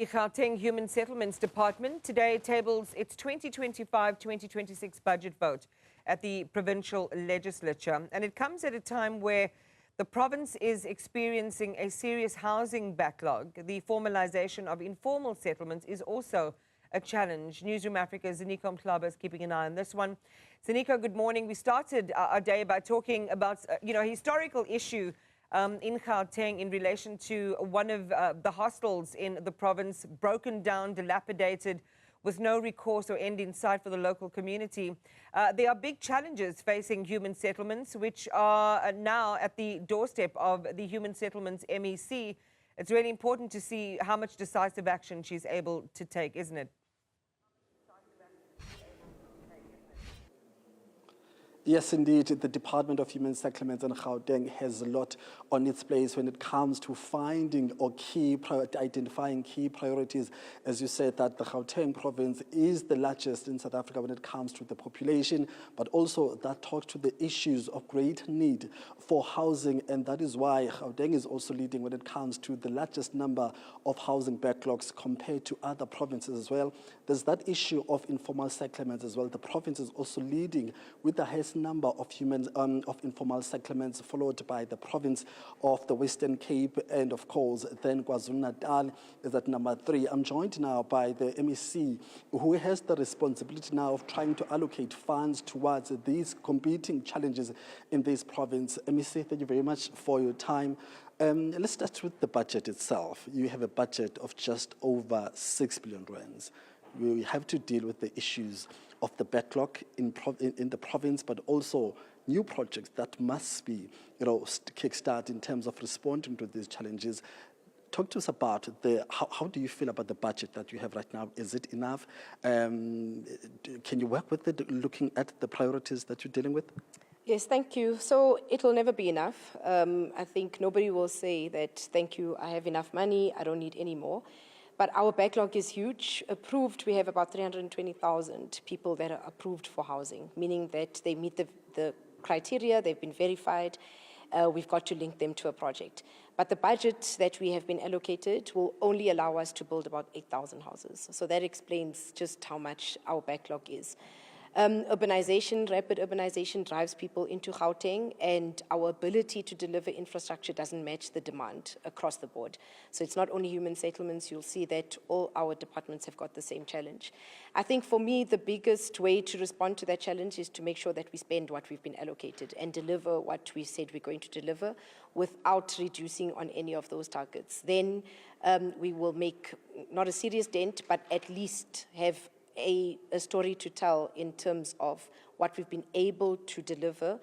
The Gauteng Human Settlements Department today tables its 2025-2026 budget vote at the provincial legislature. And it comes at a time where the province is experiencing a serious housing backlog. The formalization of informal settlements is also a challenge. Newzroom Afrika's Ziniko Mhlaba is keeping an eye on this one. Ziniko, good morning. We started our day by talking about, a historical issue in Gauteng in relation to one of the hostels in the province, broken down, dilapidated, with no recourse or end in sight for the local community. There are big challenges facing human settlements, which are now at the doorstep of the Human Settlements MEC. It's really important to see how much decisive action she's able to take, isn't it? Yes, indeed. The Department of Human Settlements in Gauteng has a lot on its plate when it comes to finding or identifying key priorities. As you said, that the Gauteng province is the largest in South Africa when it comes to the population, but also that talks to the issues of great need for housing, and that is why Gauteng is also leading when it comes to the largest number of housing backlogs compared to other provinces as well. There's that issue of informal settlements as well. The province is also leading with the highest number of informal settlements, followed by the province of the Western Cape, and of course then KwaZulu-Natal is at number 3. I'm joined now by the MEC, who has the responsibility now of trying to allocate funds towards these competing challenges in this province. MEC, thank you very much for your time. Let's start with the budget itself. You have a budget of just over 6 billion rands. We have to deal with the issues of the backlog in the province, but also new projects that must be, kickstart in terms of responding to these challenges. Talk to us about how do you feel about the budget that you have right now? Is it enough? Can you work with it, looking at the priorities that you're dealing with? Yes, thank you. So it will never be enough. I think nobody will say that, thank you, I have enough money, I don't need any more. But our backlog is huge. Approved, we have about 320,000 people that are approved for housing, meaning that they meet the criteria, they've been verified, we've got to link them to a project. But the budget that we have been allocated will only allow us to build about 8,000 houses. So that explains just how much our backlog is. Urbanization, rapid urbanization drives people into Gauteng, and our ability to deliver infrastructure doesn't match the demand across the board. So it's not only human settlements, you'll see that all our departments have got the same challenge. I think for me, the biggest way to respond to that challenge is to make sure that we spend what we've been allocated and deliver what we said we're going to deliver without reducing on any of those targets. Then we will make not a serious dent, but at least have a story to tell in terms of what we've been able to deliver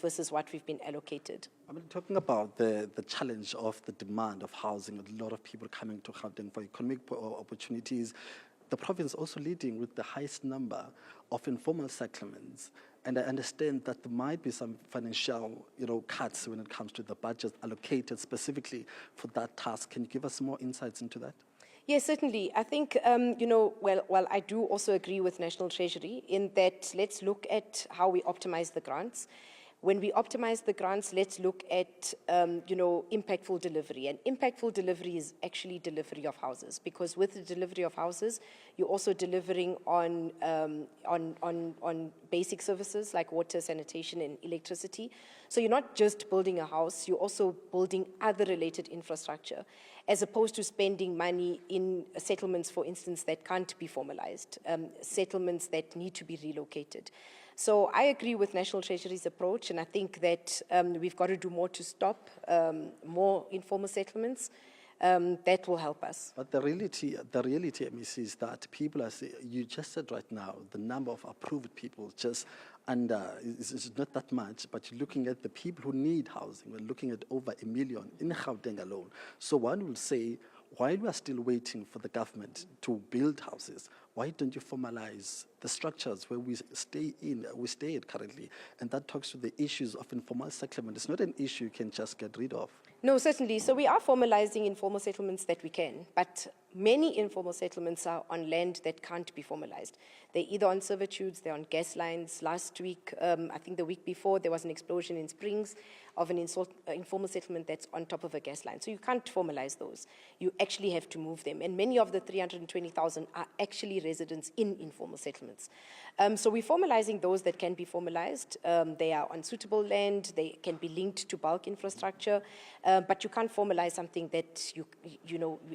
versus what we've been allocated. I mean, talking about the challenge of the demand of housing, a lot of people coming to Gauteng for economic opportunities, the province also leading with the highest number of informal settlements. And I understand that there might be some financial, cuts when it comes to the budget allocated specifically for that task. Can you give us more insights into that? Yes, certainly. I think, well, I do also agree with National Treasury in that let's look at how we optimize the grants. When we optimize the grants, let's look at, impactful delivery. And impactful delivery is actually delivery of houses, because with the delivery of houses, you're also delivering on basic services like water, sanitation, and electricity. So you're not just building a house, you're also building other related infrastructure, as opposed to spending money in settlements, for instance, that can't be formalized, settlements that need to be relocated. So I agree with National Treasury's approach, and I think that we've got to do more to stop more informal settlements. That will help us. But the reality, MEC, is that people are saying, you just said right now, the number of approved people just is not that much, but you're looking at the people who need housing. We're looking at over 1 million in Gauteng alone. So one will say, while we are still waiting for the government to build houses, why don't you formalize the structures where we stay at currently? And that talks to the issues of informal settlement. It's not an issue you can just get rid of. No, certainly. So we are formalizing informal settlements that we can, but many informal settlements are on land that can't be formalized. They're either on servitudes, they're on gas lines. Last week, I think the week before, there was an explosion in Springs of an informal settlement that's on top of a gas line. So you can't formalize those. You actually have to move them. And many of the 320,000 are actually residents in informal settlements. So we're formalizing those that can be formalized. They are on suitable land. They can be linked to bulk infrastructure. But you can't formalize something that,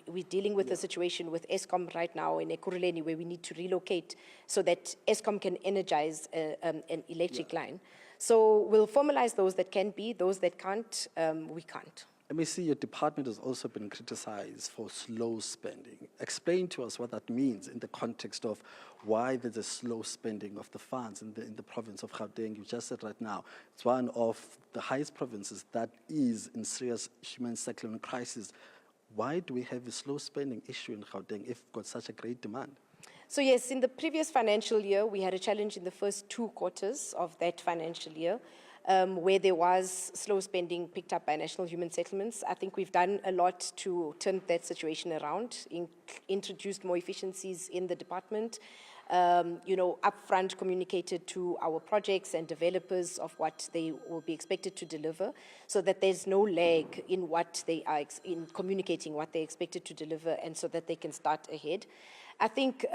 we're dealing with a situation with Eskom right now in Ekurhuleni where we need to relocate so that Eskom can energize an electric line. So we'll formalize those that can be, those that can't, we can't. MEC, your department has also been criticized for slow spending. Explain to us what that means in the context of why there's a slow spending of the funds in the province of Gauteng. You just said right now, it's one of the highest provinces that is in serious human settlement crisis. Why do we have a slow spending issue in Gauteng if we've got such a great demand? So yes, in the previous financial year, we had a challenge in the first 2 quarters of that financial year, where there was slow spending picked up by National Human Settlements. I think we've done a lot to turn that situation around, introduced more efficiencies in the department, upfront communicated to our projects and developers of what they will be expected to deliver, so that there's no lag in what they are, in communicating what they're expected to deliver, and so that they can start ahead. I think,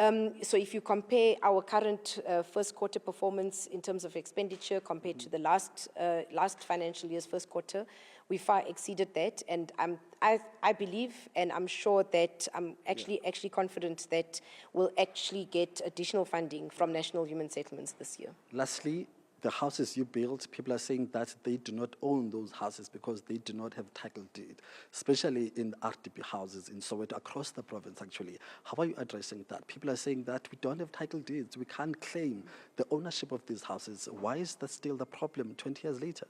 so if you compare our current first quarter performance in terms of expenditure compared to the last financial year's first quarter, we far exceeded that. And I believe, and I'm sure that I'm actually confident that we'll actually get additional funding from National Human Settlements this year. Lastly, the houses you built, people are saying that they do not own those houses because they do not have title deed, especially in RDP houses in Soweto, across the province actually. How are you addressing that? People are saying that we don't have title deeds, we can't claim the ownership of these houses. Why is that still the problem 20 years later?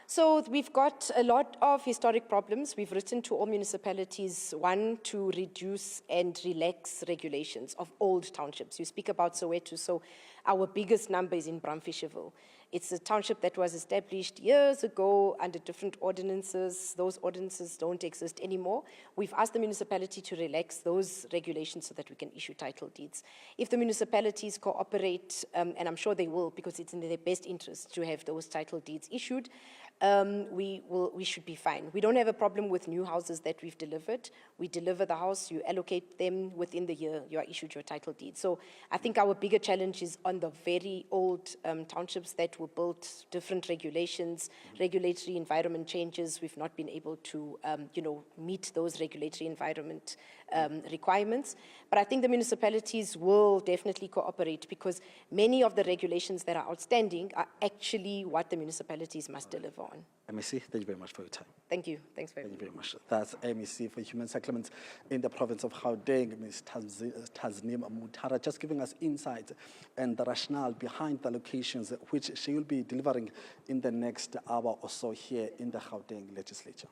So we've got a lot of historic problems. We've written to all municipalities, one, to reduce and relax regulations of old townships. You speak about Soweto, so our biggest number is in Bramfisherville. It's a township that was established years ago under different ordinances. Those ordinances don't exist anymore. We've asked the municipality to relax those regulations so that we can issue title deeds. If the municipalities cooperate, and I'm sure they will because it's in their best interest to have those title deeds issued, we should be fine. We don't have a problem with new houses that we've delivered. We deliver the house, you allocate them within the year, you are issued your title deed. So I think our bigger challenge is on the very old townships that were built, different regulations, regulatory environment changes. We've not been able to, meet those regulatory environment requirements. But I think the municipalities will definitely cooperate because many of the regulations that are outstanding are actually what the municipalities must deliver on. MEC, thank you very much for your time. Thank you. Thanks very much. Thank you very much. That's MEC for Human Settlements in the province of Gauteng, Ms. Tasneem Mhlaba, just giving us insight and the rationale behind the locations which she will be delivering in the next hour or so here in the Gauteng legislature.